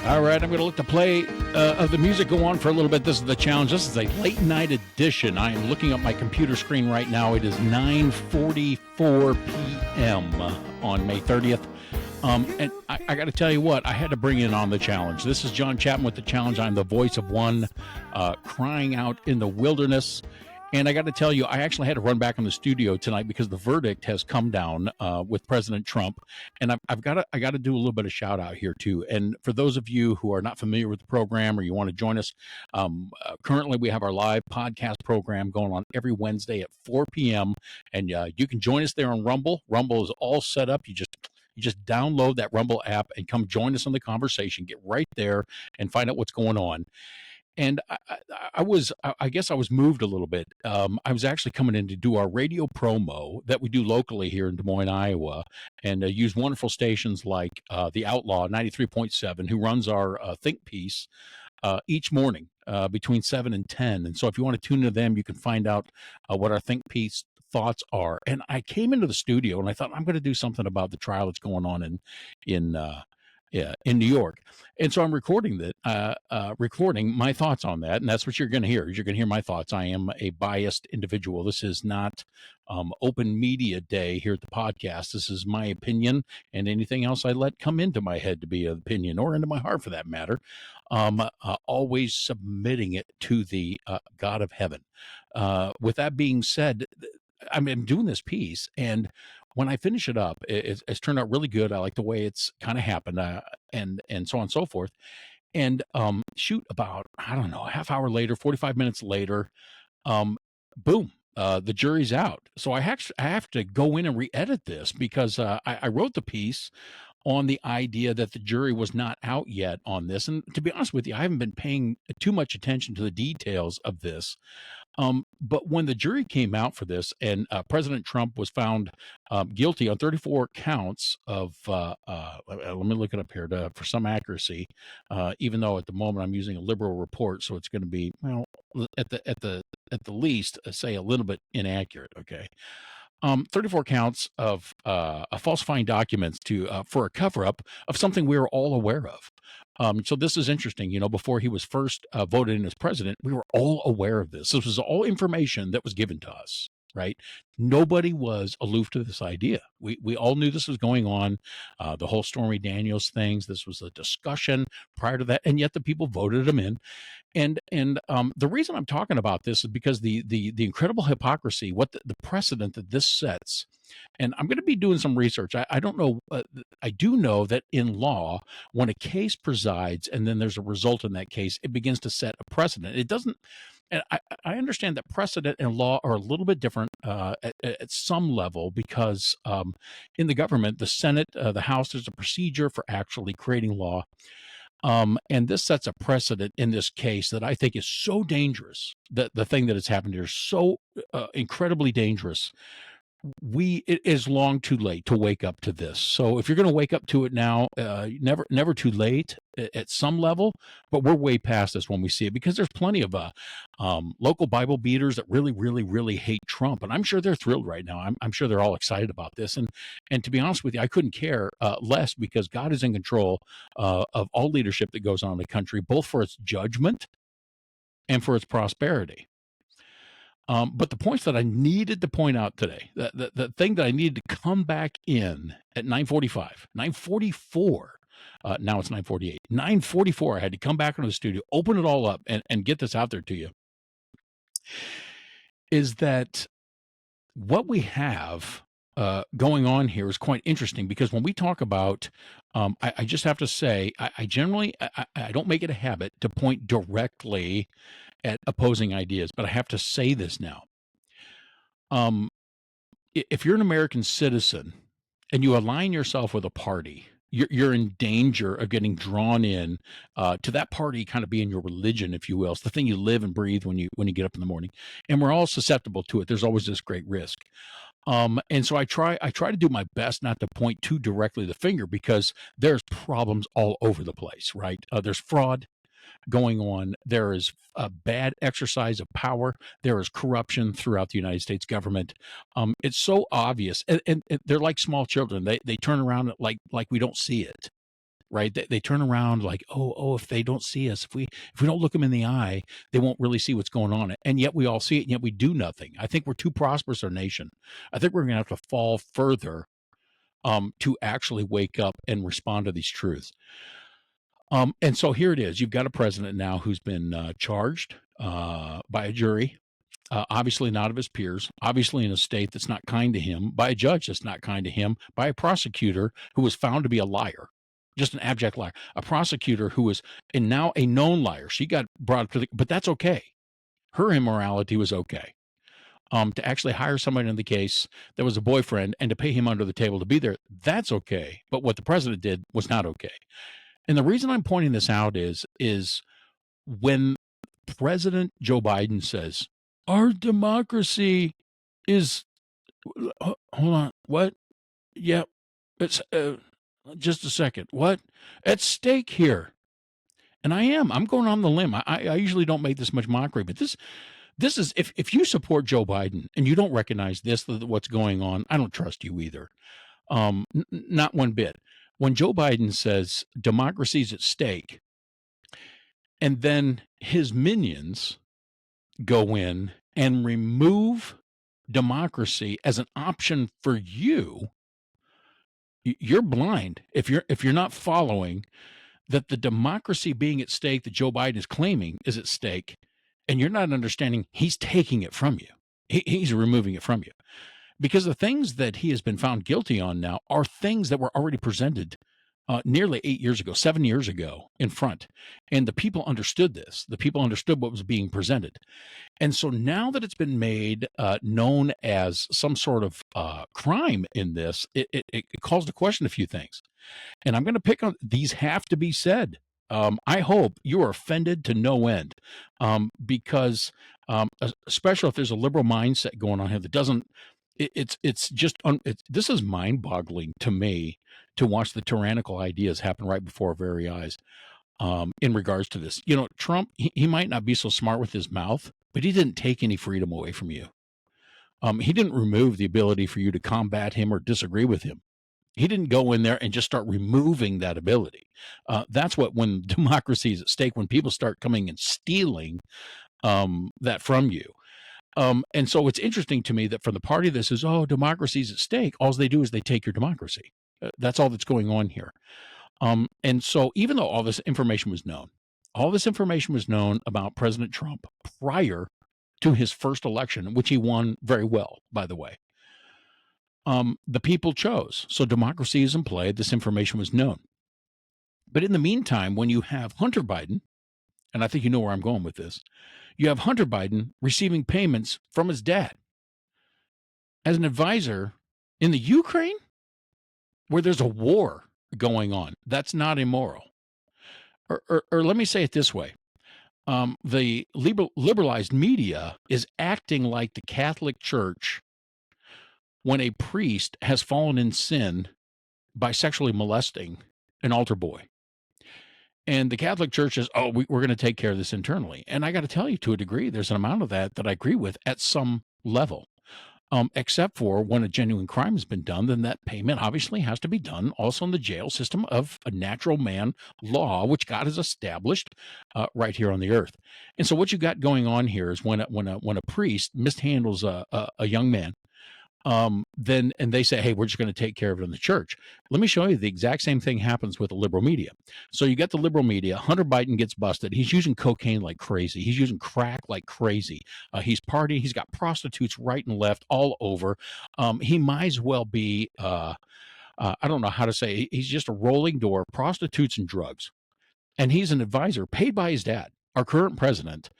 All right, I'm going to let the play of the music go on for a little bit. This is the challenge. This is a late night edition. I am looking at my computer screen right now. It is 9:44 p.m. On May 30th. And I got to tell you what, I had to bring in on the challenge. This is John Chapman with the challenge. I'm the voice of one crying out in the wilderness. And I got to tell you, I actually had to run back in the studio tonight because the verdict has come down with President Trump, and I got to do a little bit of shout out here too. And for those of you who are not familiar with the program or you want to join us, currently we have our live podcast program going on every Wednesday at 4 p.m. And you can join us there on Rumble. Rumble is all set up. You just download that Rumble app and come join us on the conversation. Get right there and find out what's going on. And I guess I was moved a little bit. I was actually coming in to do our radio promo that we do locally here in Des Moines, Iowa, and use wonderful stations like the Outlaw 93.7, who runs our think piece each morning between 7 and 10. And so if you want to tune into them, you can find out what our think piece thoughts are. And I came into the studio and I thought, I'm going to do something about the trial that's going on in New York. And so I'm recording my thoughts on that. And that's what you're going to hear. You're going to hear my thoughts. I am a biased individual. This is not open media day here at the podcast. This is my opinion, and anything else I let come into my head to be an opinion, or into my heart for that matter, always submitting it to the God of heaven. With that being said, I'm doing this piece, and when I finish it up, it's turned out really good. I like the way it's kind of happened, and so on and so forth. And shoot, about, I don't know, a half hour later, 45 minutes later, boom, the jury's out. So I have to go in and re-edit this because I wrote the piece on the idea that the jury was not out yet on this. And to be honest with you, I haven't been paying too much attention to the details of this. But when the jury came out for this, and President Trump was found guilty on 34 counts of, let me look it up here for some accuracy, even though at the moment I'm using a liberal report, so it's going to be, well, at the least, say a little bit inaccurate. Okay. 34 counts of falsifying documents for a cover-up of something we were all aware of. So this is interesting. Before he was first voted in as president, we were all aware of this. This was all information that was given to us, right? Nobody was aloof to this idea. We all knew this was going on. The whole Stormy Daniels things. This was a discussion prior to that, and yet the people voted him in. And the reason I'm talking about this is because the incredible hypocrisy, what the precedent that this sets. And I'm going to be doing some research. I don't know. I do know that in law, when a case presides and then there's a result in that case, it begins to set a precedent. It doesn't. And I understand that precedent and law are a little bit different at some level because in the government, the Senate, the House, there's a procedure for actually creating law. And this sets a precedent in this case that I think is so dangerous. That the thing that has happened here is so incredibly dangerous. It is long too late to wake up to this. So if you're going to wake up to it now, never too late at some level, but we're way past this when we see it, because there's plenty of local Bible beaters that really, really, really hate Trump. And I'm sure they're thrilled right now. I'm sure they're all excited about this. And to be honest with you, I couldn't care less, because God is in control of all leadership that goes on in the country, both for its judgment and for its prosperity. But the points that I needed to point out today, the thing that I needed to come back in at 9:45, 9:44, now it's 9:48, 9:44, I had to come back into the studio, open it all up, and get this out there to you, is that what we have going on here is quite interesting, because when we talk about, I just have to say, I generally, I don't make it a habit to point directly at opposing ideas, but I have to say this now. If you're an American citizen and you align yourself with a party, you're in danger of getting drawn in to that party kind of being your religion, if you will. It's the thing you live and breathe when you get up in the morning, and we're all susceptible to it. There's always this great risk. And so I try to do my best not to point too directly the finger, because there's problems all over the place, right? There's fraud going on. There is a bad exercise of power. There is corruption throughout the United States government. It's so obvious, and they're like small children. They turn around like we don't see it. right? They turn around like, oh, if they don't see us, if we don't look them in the eye, they won't really see what's going on. And yet we all see it, and yet we do nothing. I think we're too prosperous, our nation. I think we're going to have to fall further to actually wake up and respond to these truths. And so here it is. You've got a president now who's been charged by a jury, obviously not of his peers, obviously in a state that's not kind to him, by a judge that's not kind to him, by a prosecutor who was found to be a liar, just an abject liar, a prosecutor who was and now a known liar. She got brought to the, but that's okay. Her immorality was okay. To actually hire somebody in the case that was a boyfriend and to pay him under the table to be there, that's okay. But what the president did was not okay. And the reason I'm pointing this out is when President Joe Biden says, our democracy is, hold on, what? Yeah, it's, just a second. What? At stake here. And I'm going on the limb. I usually don't make this much mockery, but this is, if you support Joe Biden and you don't recognize what's going on, I don't trust you either. Not one bit. When Joe Biden says democracy's at stake, and then his minions go in and remove democracy as an option for you, you're blind if you're not following that the democracy being at stake that Joe Biden is claiming is at stake, and you're not understanding he's taking it from you. He's removing it from you. Because the things that he has been found guilty on now are things that were already presented nearly 8 years ago, 7 years ago in front. And the people understood this. The people understood what was being presented. And so now that it's been made known as some sort of crime in this, it calls to question a few things. And I'm going to pick on these have to be said. I hope you are offended to no end because especially if there's a liberal mindset going on here that doesn't, it's just, this is mind boggling to me to watch the tyrannical ideas happen right before our very eyes in regards to this. You know, Trump, he might not be so smart with his mouth, but he didn't take any freedom away from you. He didn't remove the ability for you to combat him or disagree with him. He didn't go in there and just start removing that ability. That's what, when democracy is at stake, when people start coming and stealing that from you. And so it's interesting to me that from the party that says, oh, democracy is at stake, all they do is they take your democracy. That's all that's going on here. And so even though all this information was known about President Trump prior to his first election, which he won very well, by the way, the people chose. So democracy is in play. This information was known. But in the meantime, when you have Hunter Biden, and I think you know where I'm going with this, you have Hunter Biden receiving payments from his dad as an advisor in the Ukraine, where there's a war going on. That's not immoral. Or let me say it this way. The liberalized media is acting like the Catholic Church when a priest has fallen in sin by sexually molesting an altar boy. And the Catholic Church is, we're going to take care of this internally. And I got to tell you, to a degree, there's an amount of that I agree with at some level. Except for when a genuine crime has been done, then that payment obviously has to be done also in the jail system of a natural man law, which God has established right here on the earth. And so what you got going on here is when a priest mishandles a young man, then they say, hey, we're just going to take care of it in the church. Let me show you the exact same thing happens with the liberal media. So you get the liberal media. Hunter Biden gets busted. He's using cocaine like crazy. He's using crack like crazy. He's partying. He's got prostitutes right and left all over. He might as well be, I don't know how to say, he's just a rolling door, prostitutes and drugs. And he's an advisor paid by his dad, our current president,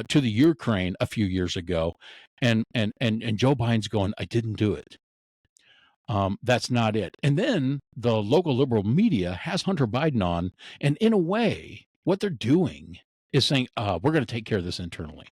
to the Ukraine a few years ago. And Joe Biden's going, I didn't do it. That's not it. And then the local liberal media has Hunter Biden on. And in a way, what they're doing is saying, we're going to take care of this internally.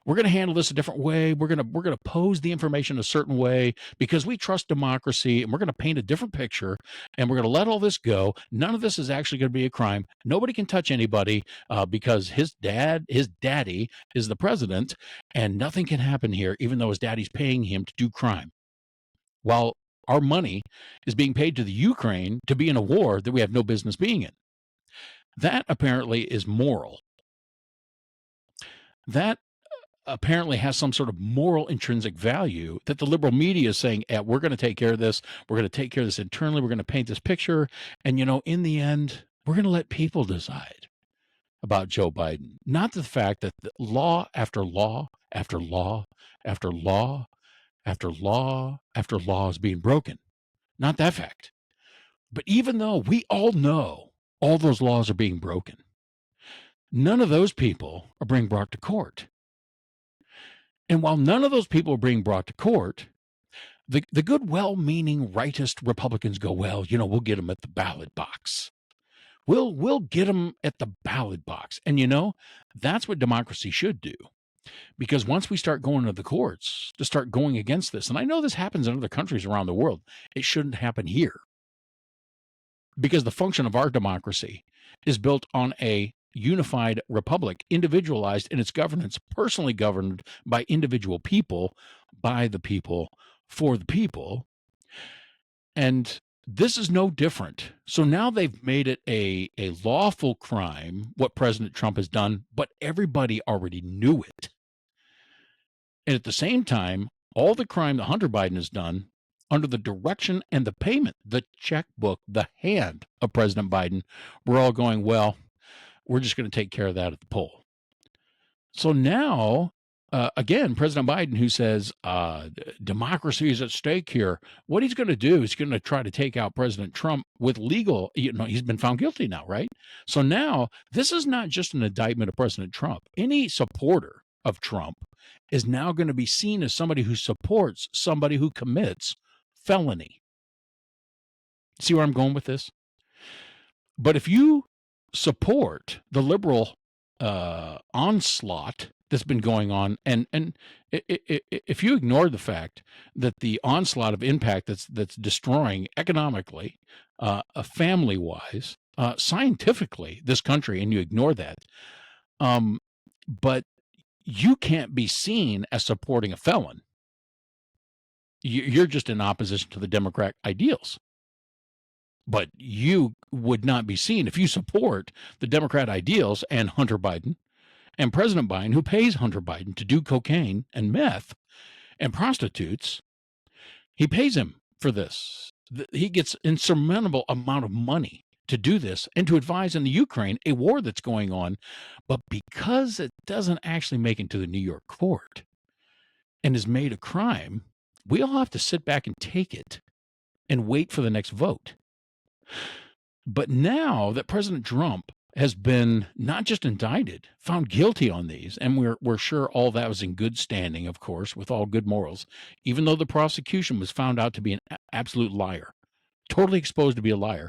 We're going to handle this a different way. We're going to pose the information a certain way because we trust democracy, and we're going to paint a different picture, and we're going to let all this go. None of this is actually going to be a crime. Nobody can touch anybody because his daddy is the president, and nothing can happen here, even though his daddy's paying him to do crime. While Our money is being paid to the Ukraine to be in a war that we have no business being in. That apparently is moral. That apparently has some sort of moral intrinsic value that the liberal media is saying, we're going to take care of this. We're going to take care of this internally. We're going to paint this picture. And, in the end, we're going to let people decide about Joe Biden. Not the fact that law after law after law after law after law after law is being broken. Not that fact. But even though we all know all those laws are being broken, none of those people are being brought to court. And while none of those people are being brought to court, the good, well-meaning rightist Republicans go, well, we'll get them at the ballot box. We'll get them at the ballot box. And that's what democracy should do. Because once we start going to the courts to start going against this, and I know this happens in other countries around the world, it shouldn't happen here. Because the function of our democracy is built on a unified republic, individualized in its governance, personally governed by individual people, by the people, for the people. And this is no different. So now they've made it a lawful crime, what President Trump has done, but everybody already knew it. And at the same time, all the crime that Hunter Biden has done under the direction and the payment, the checkbook, the hand of President Biden, we're all going, well, we're just going to take care of that at the poll. So now, again, President Biden, who says democracy is at stake here, what he's going to do is going to try to take out President Trump with legal, he's been found guilty now, right? So now this is not just an indictment of President Trump. Any supporter of Trump is now going to be seen as somebody who supports somebody who commits felony. See where I'm going with this? But if you support the liberal onslaught that's been going on, and if you ignore the fact that the onslaught of impact that's destroying economically, family-wise, scientifically, this country, and you ignore that, but you can't be seen as supporting a felon. You're just in opposition to the Democrat ideals. But you would not be seen if you support the Democrat ideals and Hunter Biden and President Biden, who pays Hunter Biden to do cocaine and meth and prostitutes. He pays him for this. He gets an insurmountable amount of money to do this and to advise in the Ukraine, a war that's going on. But because it doesn't actually make it to the New York court and is made a crime, we all have to sit back and take it and wait for the next vote. But now that President Trump has been not just indicted, found guilty on these, and we're sure all that was in good standing, of course, with all good morals, even though the prosecution was found out to be an absolute liar, totally exposed to be a liar.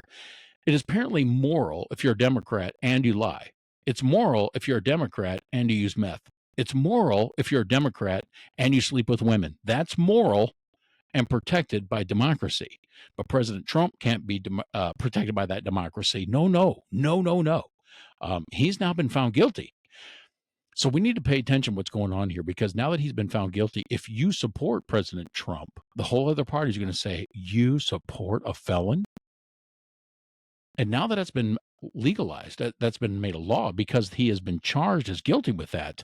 It is apparently moral if you're a Democrat and you lie. It's moral if you're a Democrat and you use meth. It's moral if you're a Democrat and you sleep with women. That's moral and protected by democracy. But President Trump can't be protected by that democracy. No. He's now been found guilty. So we need to pay attention to what's going on here, because now that he's been found guilty, if you support President Trump, the whole other party is going to say, you support a felon? And now that it's been legalized, that's been made a law because he has been charged as guilty with that,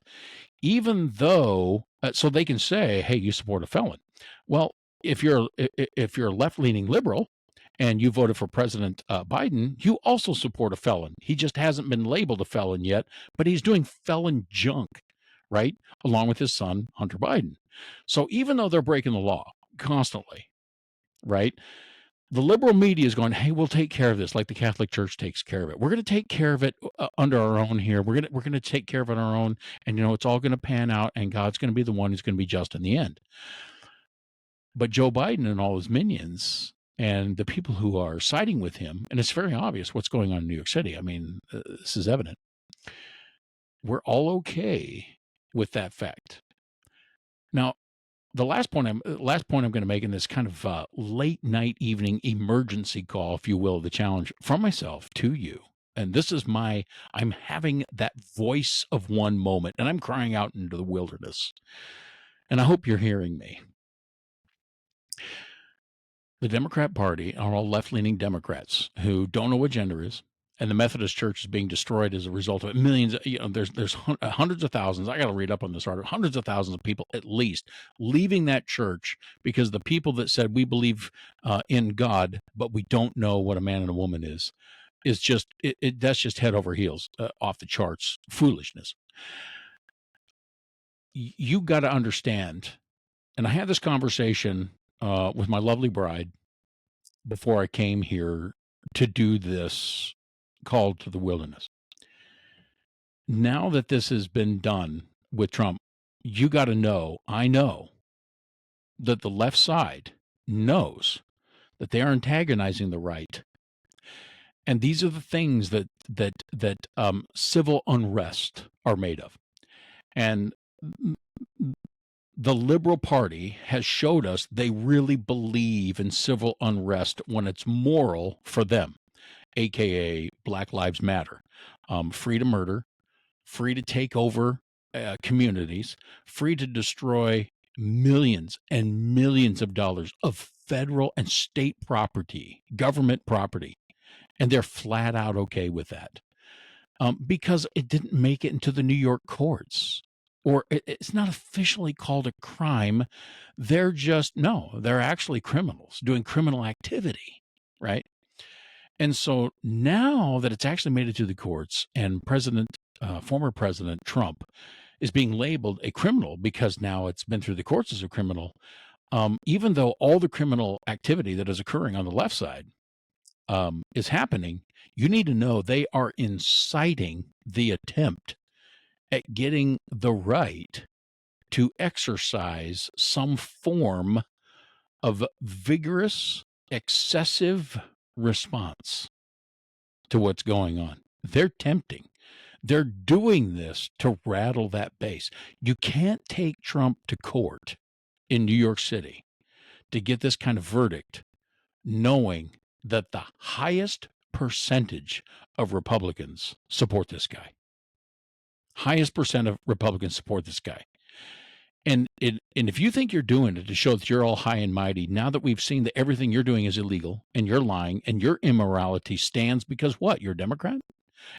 even though, so they can say, hey, you support a felon. Well, if you're a left-leaning liberal and you voted for President Biden, you also support a felon. He just hasn't been labeled a felon yet, but he's doing felon junk, right? Along with his son, Hunter Biden. So even though they're breaking the law constantly, right? The liberal media is going, hey, we'll take care of this like the Catholic Church takes care of it. We're going to take care of it under our own here. We're going to take care of it on our own, and it's all going to pan out, and God's going to be the one who's going to be just in the end. But Joe Biden and all his minions and the people who are siding with him, and it's very obvious what's going on in New York City. I mean, this is evident. We're all okay with that fact. Now, the last point I'm going to make in this kind of late night evening emergency call, if you will, the challenge from myself to you. And this is I'm having that voice of one moment, and I'm crying out into the wilderness. And I hope you're hearing me. The Democrat Party are all left-leaning Democrats who don't know what gender is, and the Methodist Church is being destroyed as a result of it. Millions. There's hundreds of thousands. I got to read up on this article. Hundreds of thousands of people, at least, leaving that church because the people that said we believe in God, but we don't know what a man and a woman is just that's just head over heels, off the charts foolishness. You got to understand, and I had this conversation with my lovely bride before I came here to do this call to the wilderness. Now that this has been done with Trump, you got to know, I know that the left side knows that they are antagonizing the right. And these are the things that civil unrest are made of. And the Liberal Party has showed us they really believe in civil unrest when it's moral for them, aka Black Lives Matter. Free to murder, free to take over communities, free to destroy millions and millions of dollars of federal and state property, government property. And they're flat out okay with that, because it didn't make it into the New York courts, or it's not officially called a crime. They're actually criminals doing criminal activity, right? And so now that it's actually made it to the courts, and former President Trump is being labeled a criminal because now it's been through the courts as a criminal, even though all the criminal activity that is occurring on the left side is happening, you need to know they are inciting the attempt at getting the right to exercise some form of vigorous, excessive response to what's going on. They're tempting. They're doing this to rattle that base. You can't take Trump to court in New York City to get this kind of verdict, knowing that the highest percentage of Republicans support this guy. Highest percent of Republicans support this guy. And if you think you're doing it to show that you're all high and mighty, now that we've seen that everything you're doing is illegal and you're lying and your immorality stands because what? You're a Democrat?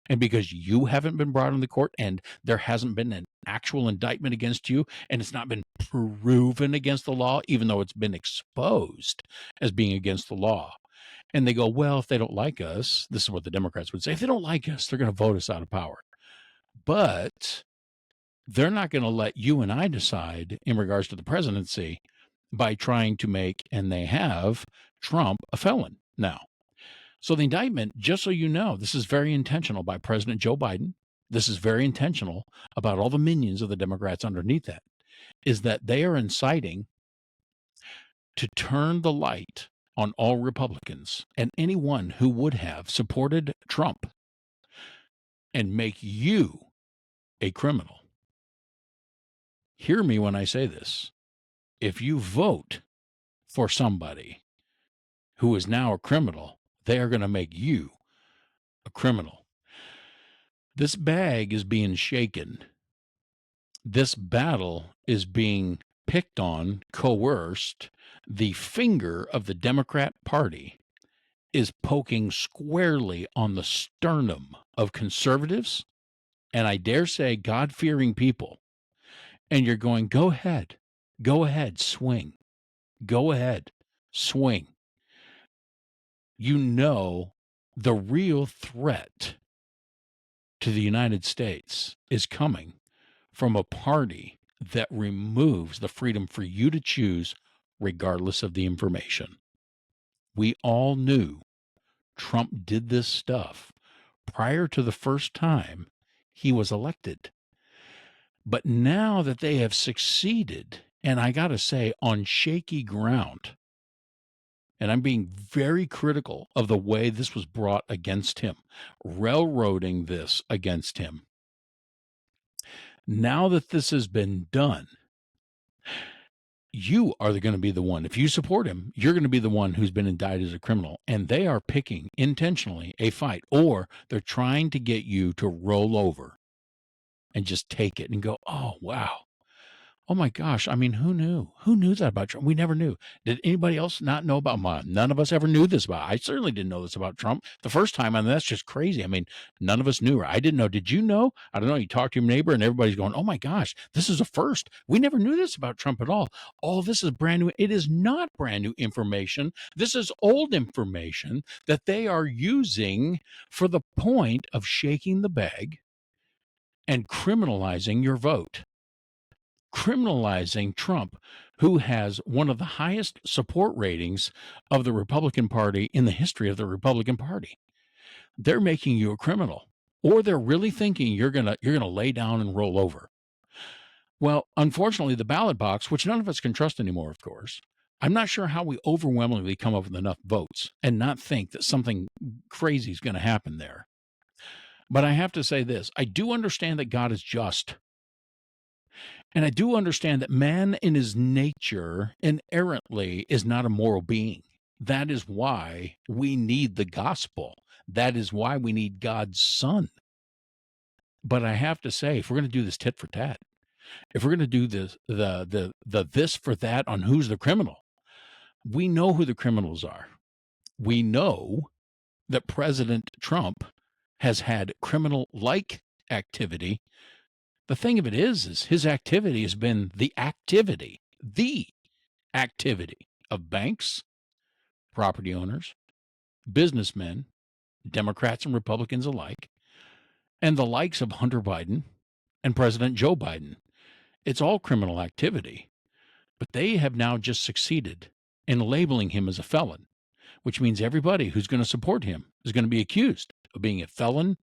And because you haven't been brought in the court and there hasn't been an actual indictment against you and it's not been proven against the law, even though it's been exposed as being against the law. And they go, well, if they don't like us, this is what the Democrats would say, if they don't like us, they're going to vote us out of power. But they're not going to let you and I decide in regards to the presidency by trying to make, and they have, Trump a felon now. So the indictment, just so you know, this is very intentional by President Joe Biden. This is very intentional about all the minions of the Democrats underneath that, is that they are inciting to turn the light on all Republicans and anyone who would have supported Trump and make you a criminal. Hear me when I say this. If you vote for somebody who is now a criminal, they are going to make you a criminal. This bag is being shaken. This battle is being picked on, coerced. The finger of the Democrat Party is poking squarely on the sternum of conservatives, and I dare say God-fearing people. And you're going, go ahead, swing. Go ahead, swing. You know, the real threat to the United States is coming from a party that removes the freedom for you to choose regardless of the information. We all knew Trump did this stuff prior to the first time he was elected. But now that they have succeeded, and I got to say, on shaky ground, and I'm being very critical of the way this was brought against him, railroading this against him. Now that this has been done, you are going to be the one. If you support him, you're going to be the one who's been indicted as a criminal. And they are picking intentionally a fight, or they're trying to get you to roll over and just take it and go, oh, wow, Oh my gosh. I mean, who knew? Who knew that about Trump? We never knew. Did anybody else not know about None of us ever knew this about. I certainly didn't know this about Trump the first time. I mean, that's just crazy. I mean, none of us knew. I didn't know. Did you know? I don't know. You talk to your neighbor and everybody's going, oh my gosh, this is a first. We never knew this about Trump at all. All this is brand new. It is not brand new information. This is old information that they are using for the point of shaking the bag and criminalizing your vote, criminalizing Trump, who has one of the highest support ratings of the Republican Party in the history of the Republican Party. They're making you a criminal, or they're really thinking you're gonna lay down and roll over. Well, unfortunately, the ballot box, which none of us can trust anymore, of course, I'm not sure how we overwhelmingly come up with enough votes and not think that something crazy is going to happen there. But I have to say this, I do understand that God is just. And I do understand that man in his nature inherently is not a moral being. That is why we need the gospel. That is why we need God's son. But I have to say, if we're going to do this tit for tat, if we're going to do this, the this for that on who's the criminal, we know who the criminals are. We know that President Trump has had criminal-like activity. The thing of it is his activity has been the activity of banks, property owners, businessmen, Democrats and Republicans alike, and the likes of Hunter Biden and President Joe Biden. It's all criminal activity, but they have now just succeeded in labeling him as a felon, which means everybody who's going to support him is going to be accused of being a felon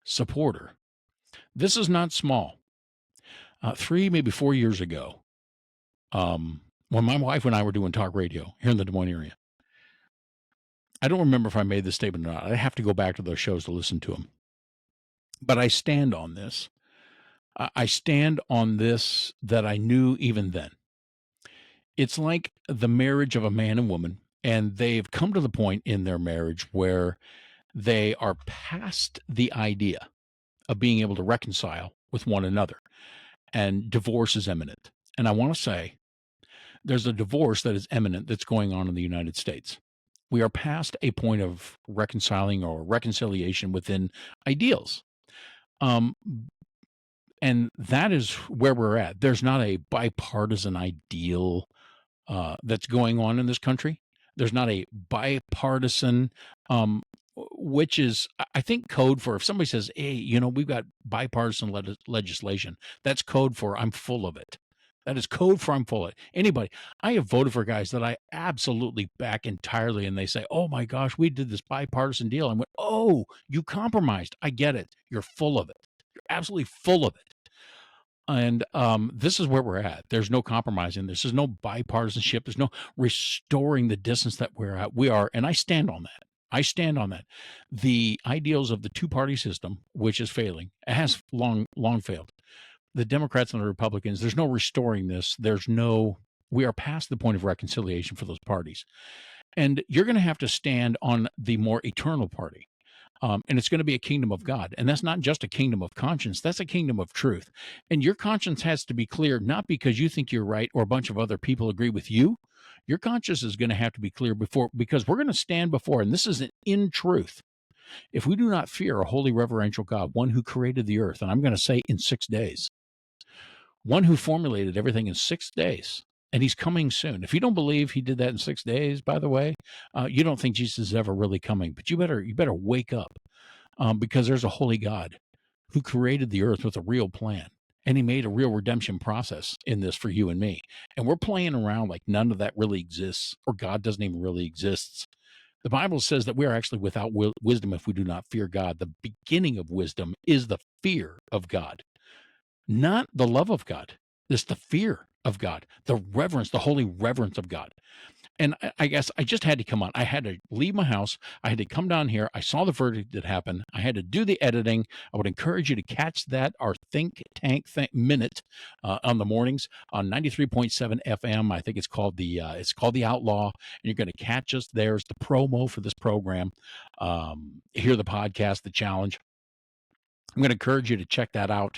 supporter. This is not small. 3, maybe 4 years ago, when my wife and I were doing talk radio here in the Des Moines area, I don't remember if I made this statement or not. I have to go back to those shows to listen to them. But I stand on this. I stand on this that I knew even then. It's like the marriage of a man and woman, and they've come to the point in their marriage where they are past the idea of being able to reconcile with one another, and divorce is imminent. And I want to say there's a divorce that is imminent that's going on in the United States. We are past a point of reconciling or reconciliation within ideals. Um, and that is where we're at. There's not a bipartisan ideal that's going on in this country. There's not a bipartisan, which is, I think, code for if somebody says, hey, we've got bipartisan legislation, that's code for I'm full of it. That is code for I'm full of it. Anybody, I have voted for guys that I absolutely back entirely, and they say, oh my gosh, we did this bipartisan deal. I went, oh, you compromised. I get it. You're full of it. You're absolutely full of it. And this is where we're at. There's no compromising. There's no bipartisanship. There's no restoring the distance that we're at. We are, and I stand on that. I stand on that. The ideals of the two-party system, which is failing, it has long failed. The Democrats and the Republicans, there's no restoring this. We are past the point of reconciliation for those parties. And you're going to have to stand on the more eternal party. And it's going to be a kingdom of God. And that's not just a kingdom of conscience, that's a kingdom of truth. And your conscience has to be clear, not because you think you're right or a bunch of other people agree with you. Your conscience is going to have to be clear because we're going to stand before, and this is in truth. If we do not fear a holy, reverential God, one who created the earth, and I'm going to say in 6 days, one who formulated everything in 6 days, and he's coming soon. If you don't believe he did that in 6 days, by the way, you don't think Jesus is ever really coming. But you better wake up, because there's a holy God who created the earth with a real plan, and he made a real redemption process in this for you and me. And we're playing around like none of that really exists, or God doesn't even really exist. The Bible says that we are actually without wisdom if we do not fear God. The beginning of wisdom is the fear of God, not the love of God. It's the fear of God, the reverence, the holy reverence of God. And I guess I just had to come on. I had to leave my house. I had to come down here. I saw the verdict that happened. I had to do the editing. I would encourage you to catch that, our Think Tank Minute on the mornings on 93.7 FM. I think it's called the Outlaw. And you're going to catch us. There's the promo for this program. Hear the podcast, The Challenge. I'm going to encourage you to check that out.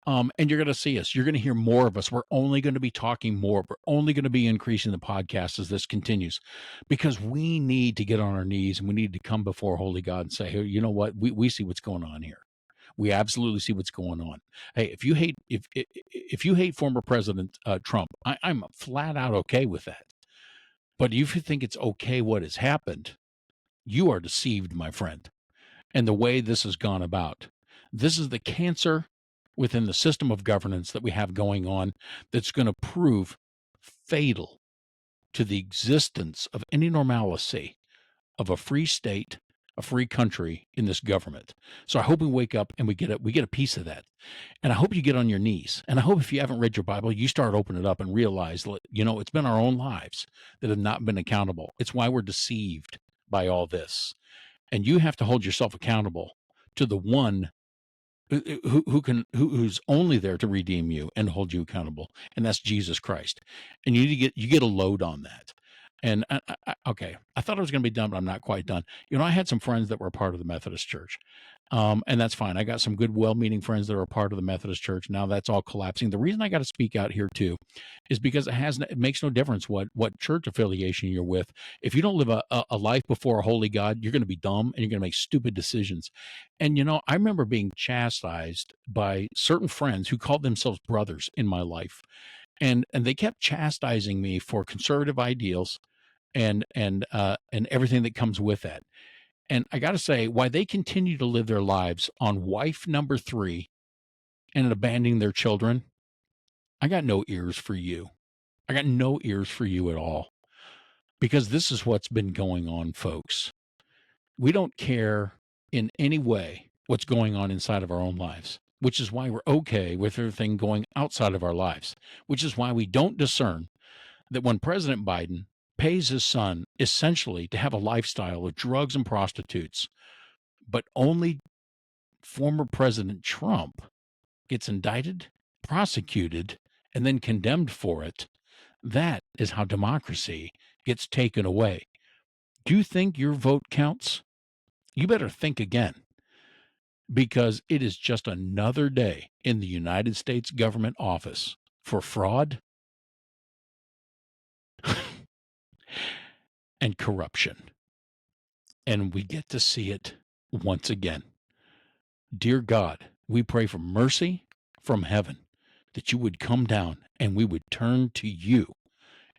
And you're going to see us. You're going to hear more of us. We're only going to be talking more. We're only going to be increasing the podcast as this continues, because we need to get on our knees and we need to come before Holy God and say, hey, you know what? We see what's going on here. We absolutely see what's going on. Hey, if you hate former President Trump, I'm flat out okay with that. But if you think it's okay what has happened, you are deceived, my friend. And the way this has gone about, this is the cancer within the system of governance that we have going on that's going to prove fatal to the existence of any normalcy of a free state, a free country in this government. So I hope we wake up and we get a piece of that. And I hope you get on your knees. And I hope if you haven't read your Bible, you start opening it up and realize, it's been our own lives that have not been accountable. It's why we're deceived by all this. And you have to hold yourself accountable to the one who's only there to redeem you and hold you accountable, and that's Jesus Christ. And you get a load on that. And okay, I thought I was going to be done, but I'm not quite done. I had some friends that were a part of the Methodist Church, and that's fine. I got some good, well-meaning friends that are a part of the Methodist Church. Now that's all collapsing. The reason I got to speak out here too is because it makes no difference what church affiliation you're with. If you don't live a life before a holy God, you're going to be dumb and you're going to make stupid decisions. And I remember being chastised by certain friends who called themselves brothers in my life, and they kept chastising me for conservative ideals and everything that comes with that. And I got to say, why they continue to live their lives on wife number 3 and abandoning their children, I got no ears for you. I got no ears for you at all, because this is what's been going on, folks. We don't care in any way what's going on inside of our own lives, which is why we're okay with everything going outside of our lives, which is why we don't discern that when President Biden pays his son essentially to have a lifestyle of drugs and prostitutes, but only former President Trump gets indicted, prosecuted, and then condemned for it, that is how democracy gets taken away. Do you think your vote counts? You better think again, because it is just another day in the United States government office for fraud and corruption. And we get to see it once again. Dear God, we pray for mercy from heaven, that you would come down and we would turn to you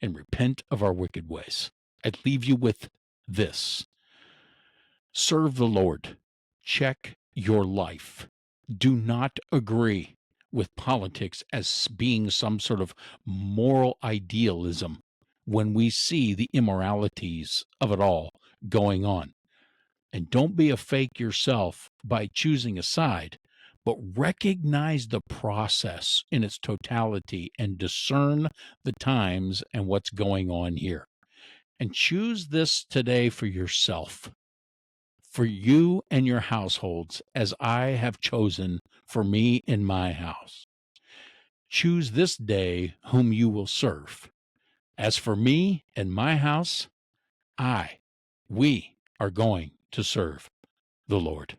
and repent of our wicked ways. I'd leave you with this. Serve the Lord. Check your life. Do not agree with politics as being some sort of moral idealism when we see the immoralities of it all going on. And don't be a fake yourself by choosing a side, but recognize the process in its totality and discern the times and what's going on here. And choose this today for yourself, for you and your households, as I have chosen for me in my house. Choose this day whom you will serve. As for me and my house, we are going to serve the Lord.